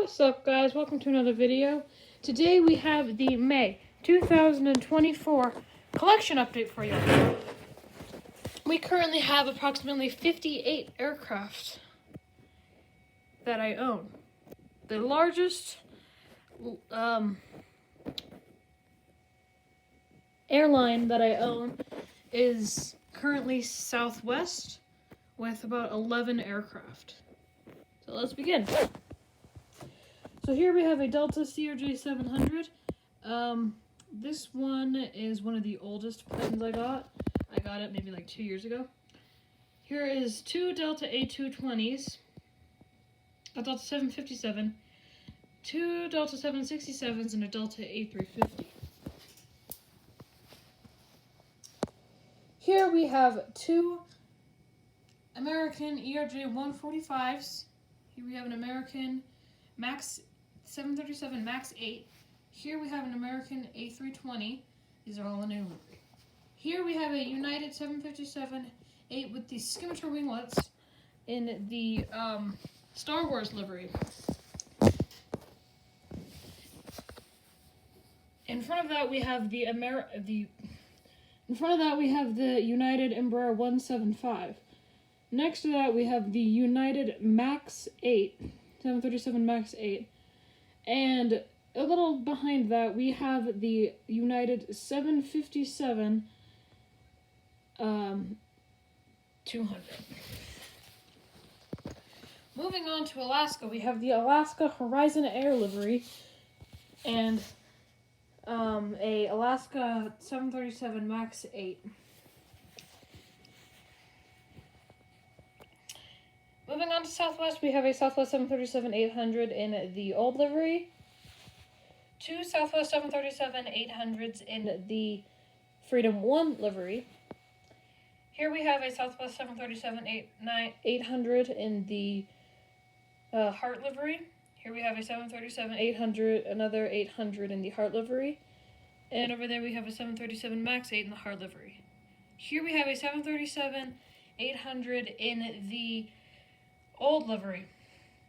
What's up, guys? Welcome to another video. Today we have the May 2024 collection update for you. We currently have approximately 58 aircraft that I own. The largest airline that I own is currently Southwest with about 11 aircraft. So let's begin. So here we have a Delta CRJ 700. This one is one of the oldest planes I got. I got it maybe like 2 years ago. Here is two Delta A220s, a Delta 757, two Delta 767s, and a Delta A350. Here we have two American ERJ 145s. Here we have an American Max 737 Max 8. Here we have an American A320. These are all in new livery. Here we have a United 757-8 with the Scimitar winglets in the Star Wars livery. In front of that we have the United Embraer 175. Next to that we have the United Max 8, 737 Max 8. And a little behind that, we have the United 757 200. Moving on to Alaska, we have the Alaska Horizon Air livery and a Alaska 737 Max 8. Moving on to Southwest, we have a Southwest 737-800 in the old livery, two Southwest 737-800s in the Freedom 1 livery. Here we have a Southwest 737-800 in the Heart livery. Here we have a 737-800, another 800 in the Heart livery. And over there we have a 737 Max 8 in the Heart livery. Here we have a 737-800 in the old livery.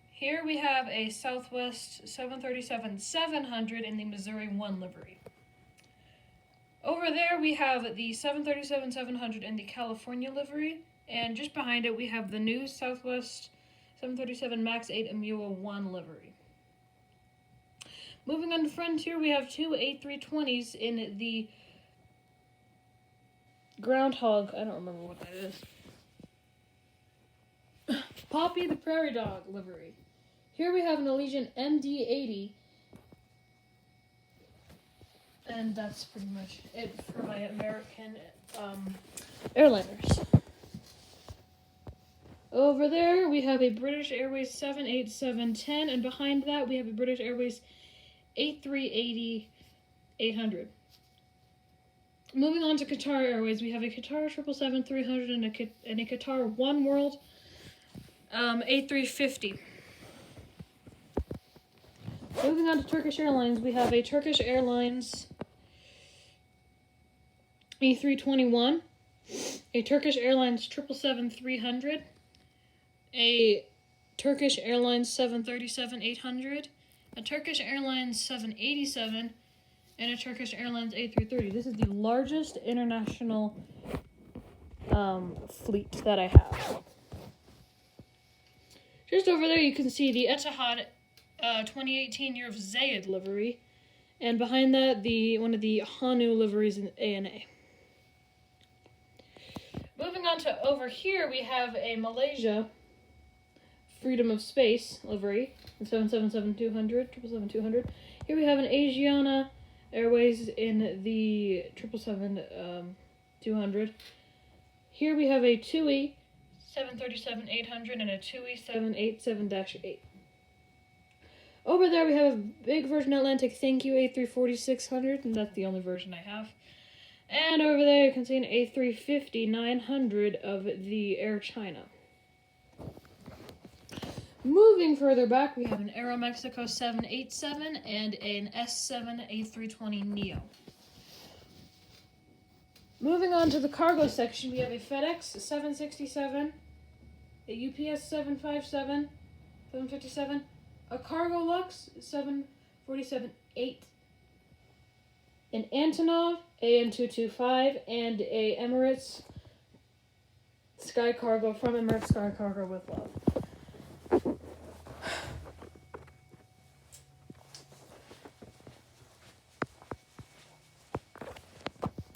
Here we have a Southwest 737-700 in the Missouri 1 livery. Over there we have the 737-700 in the California livery, and just behind it we have the new Southwest 737 Max 8 Emua 1 livery. Moving on to Frontier, we have two A320s in the Groundhog, I don't remember what that is. Poppy the Prairie Dog livery. Here we have an Allegiant MD-80. And that's pretty much it for my American airliners. Over there we have a British Airways 787-10, and behind that we have a British Airways A380-800. Moving on to Qatar Airways, we have a Qatar 777-300 and a Qatar One World A350. Moving on to Turkish Airlines, we have a Turkish Airlines A321, a Turkish Airlines 777-300, a Turkish Airlines 737-800, a Turkish Airlines 787, and a Turkish Airlines A330. This is the largest international fleet that I have. Just over there you can see the Etihad 2018 Year of Zayed livery, and behind that one of the Hanu liveries in ANA. Moving on to over here, we have a Malaysia Freedom of Space livery, the 777-200, 777-200. Here we have an Asiana Airways in the 777-200. Here we have a TUI 737-800 and a TUI 787-8. Over there we have a big Virgin Atlantic Thank You A340-600, and that's the only version I have. And over there you can see an A350-900 of the Air China. Moving further back, we have an Aeromexico 787 and an S7 A320neo. Moving on to the cargo section, we have a FedEx 767, a UPS 757, 757, a Cargo Lux 747-8, an Antonov AN225, and a Emirates Sky Cargo from Emirates Sky Cargo with love.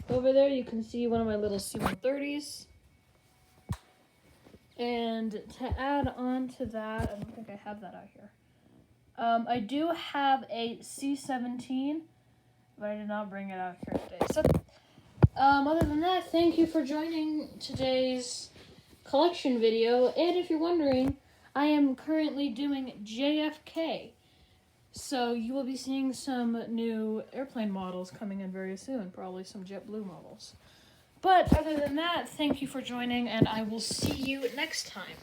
Over there you can see one of my little C-130s. And to add on to that, I don't think I have that out here. I do have a C-17, but I did not bring it out here today. So, other than that, thank you for joining today's collection video. And if you're wondering, I am currently doing JFK. So you will be seeing some new airplane models coming in very soon, probably some JetBlue models. But other than that, thank you for joining, and I will see you next time.